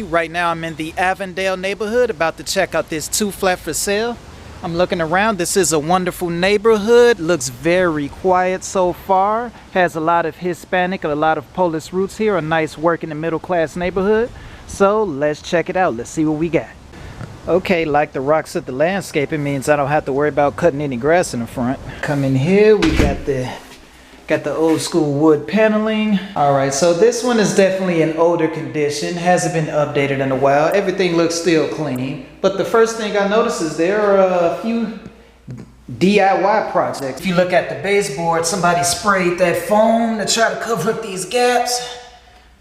Right now I'm in the Avondale neighborhood about to check out this 2-flat for sale. I'm looking around. This is a wonderful neighborhood. Looks very quiet so far. Has a lot of Hispanic and a lot of Polish roots here. A nice working and middle class neighborhood. So let's check it out. Let's see what we got. Okay, like the rocks at the landscaping means I don't have to worry about cutting any grass in the front. Come in here, we got the old school wood paneling. All right, so this one is definitely in older condition. Hasn't been updated in a while. Everything looks still clean. But the first thing I notice is there are a few DIY projects. If you look at the baseboard, somebody sprayed that foam to try to cover up these gaps.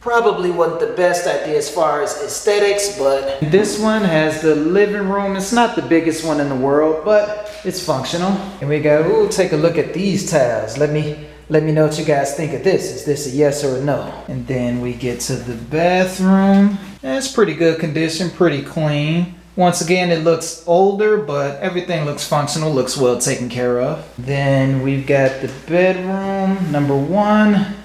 Probably wasn't the best idea as far as aesthetics, but this one has the living room. It's not the biggest one in the world, but it's functional. And we got, ooh, take a look at these tiles. Let me know what you guys think of this. Is this a yes or a no? And then we get to the bathroom. It's pretty good condition, pretty clean. Once again, it looks older, but everything looks functional, looks well taken care of. Then we've got the bedroom, number 1.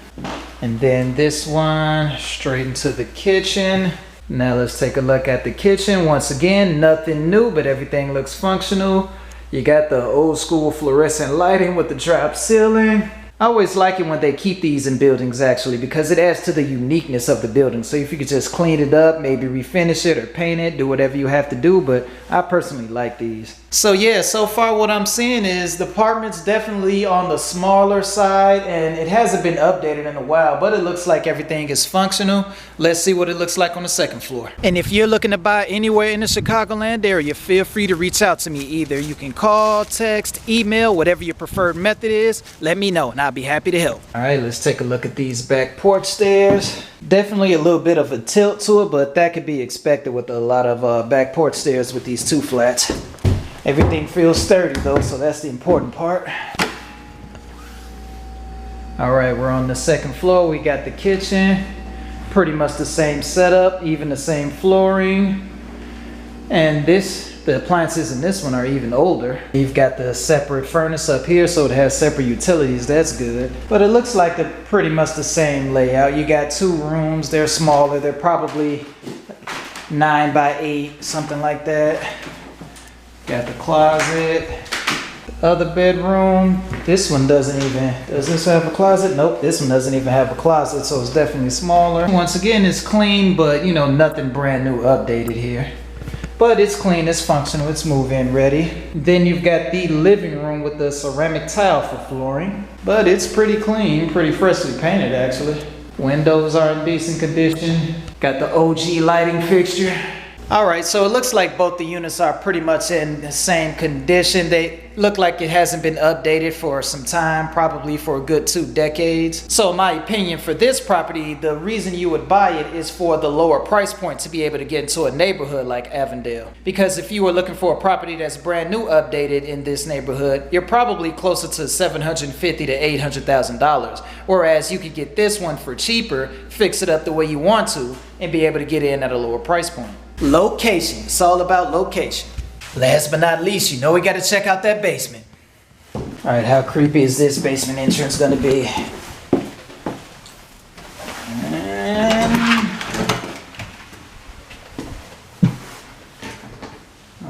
And then this one, straight into the kitchen. Now let's take a look at the kitchen. Once again, nothing new, but everything looks functional. You got the old school fluorescent lighting with the drop ceiling. I always like it when they keep these in buildings actually, because it adds to the uniqueness of the building. So if you could just clean it up, maybe refinish it or paint it, do whatever you have to do, but I personally like these. So yeah, so far what I'm seeing is the apartment's definitely on the smaller side and it hasn't been updated in a while, but it looks like everything is functional. Let's see what it looks like on the second floor. And if you're looking to buy anywhere in the Chicagoland area, feel free to reach out to me. Either you can call, text, email, whatever your preferred method is, let me know and I'll be happy to help. All right, let's take a look at these back porch stairs. Definitely a little bit of a tilt to it, but that could be expected with a lot of back porch stairs with these 2 flats. Everything feels sturdy though, so that's the important part. All right, we're on the second floor. We got the kitchen. Pretty much the same setup, even the same flooring. And the appliances in this one are even older. You've got the separate furnace up here, so it has separate utilities. That's good. But it looks like they're pretty much the same layout. You got 2 rooms. They're smaller. They're probably 9 by 8, something like that. Got the closet. The other bedroom. This one does this have a closet? Nope, this one doesn't even have a closet, so it's definitely smaller. Once again, it's clean, but you know, nothing brand new updated here. But it's clean, it's functional, it's move-in ready. Then you've got the living room with the ceramic tile for flooring. But it's pretty clean, pretty freshly painted actually. Windows are in decent condition. Got the OG lighting fixture. Alright, so it looks like both the units are pretty much in the same condition. They look like it hasn't been updated for some time, probably for a good 2 decades. So in my opinion, for this property, the reason you would buy it is for the lower price point to be able to get into a neighborhood like Avondale. Because if you were looking for a property that's brand new updated in this neighborhood, you're probably closer to $750,000 to $800,000. Whereas you could get this one for cheaper, fix it up the way you want to, and be able to get in at a lower price point. Location. It's all about location. Last but not least, you know we got to check out that basement. All right, how creepy is this basement entrance going to be?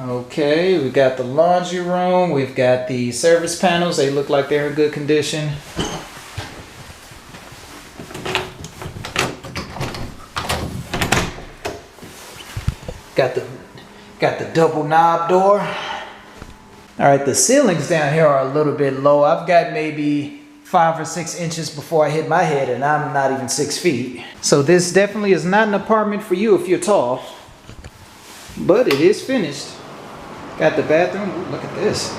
Okay, we got the laundry room. We've got the service panels. They look like they're in good condition. Got the double knob door. All right, the ceilings down here are a little bit low. I've got maybe 5 or 6 inches before I hit my head, and I'm not even 6 feet. So this definitely is not an apartment for you if you're tall. But it is finished. Got the bathroom. Ooh, look at this.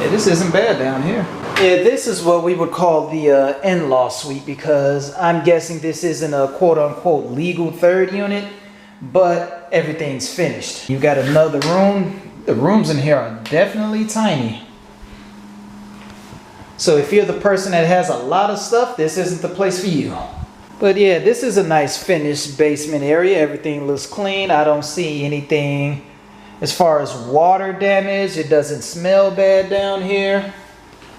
Yeah, this isn't bad down here. Yeah, this is what we would call the in-law suite, because I'm guessing this isn't a quote-unquote legal 3rd unit. But everything's finished. You got another room. The rooms in here are definitely tiny. So if you're the person that has a lot of stuff, this isn't the place for you. But yeah, this is a nice finished basement area. Everything looks clean. I don't see anything as far as water damage. It doesn't smell bad down here.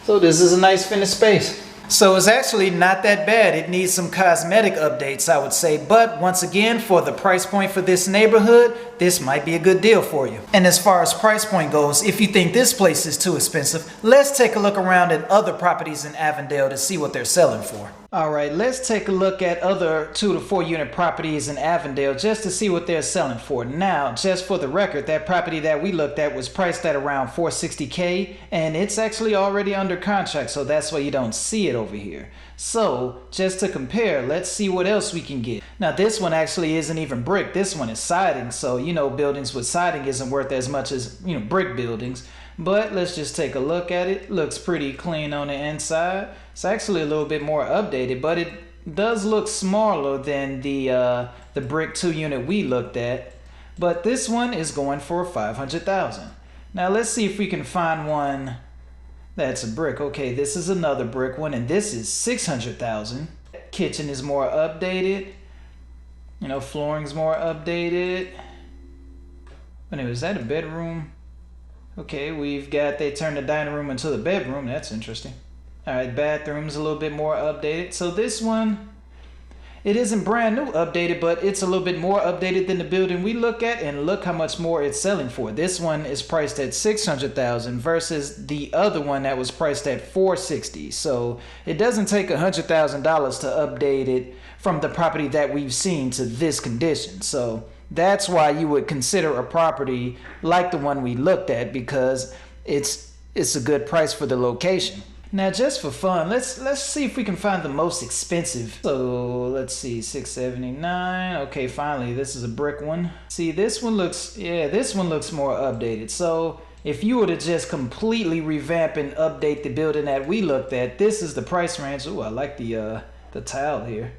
So this is a nice finished space. So it's actually not that bad. It needs some cosmetic updates, I would say. But once again, for the price point for this neighborhood, this might be a good deal for you. And as far as price point goes, if you think this place is too expensive, let's take a look around at other properties in Avondale to see what they're selling for. Alright, let's take a look at other 2 to 4 unit properties in Avondale just to see what they're selling for. Now, just for the record, that property that we looked at was priced at around $460K, and it's actually already under contract, so that's why you don't see it over here. So, just to compare, let's see what else we can get. Now, this one actually isn't even brick. This one is siding, so buildings with siding isn't worth as much as, brick buildings. But let's just take a look at it. Looks pretty clean on the inside. It's actually a little bit more updated, but it does look smaller than the brick 2 unit we looked at. But this one is going for $500,000. Now let's see if we can find one that's a brick. Okay, this is another brick one, and this is $600,000. Kitchen is more updated. Flooring's more updated. Anyway, is that a bedroom? Okay, they turned the dining room into the bedroom. That's interesting. Alright, bathroom's a little bit more updated. So this one, it isn't brand new updated, but it's a little bit more updated than the building we look at, and look how much more it's selling for. This one is priced at $600,000 versus the other one that was priced at $460,000. So it doesn't take $100,000 to update it from the property that we've seen to this condition. So that's why you would consider a property like the one we looked at, because it's a good price for the location. Now, just for fun, let's see if we can find the most expensive. So let's see, $679. Okay, finally, this is a brick one. See, this one looks more updated. So if you were to just completely revamp and update the building that we looked at, this is the price range. Oh, I like the tile here.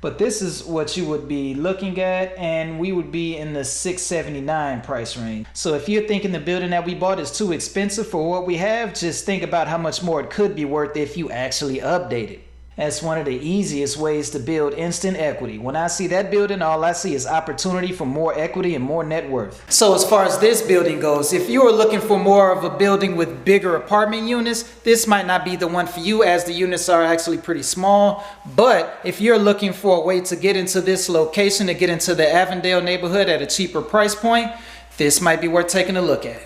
But this is what you would be looking at, and we would be in the $679 price range. So if you're thinking the building that we bought is too expensive for what we have, just think about how much more it could be worth if you actually update it. That's one of the easiest ways to build instant equity. When I see that building, all I see is opportunity for more equity and more net worth. So as far as this building goes, if you are looking for more of a building with bigger apartment units, this might not be the one for you, as the units are actually pretty small. But if you're looking for a way to get into this location, to get into the Avondale neighborhood at a cheaper price point, this might be worth taking a look at.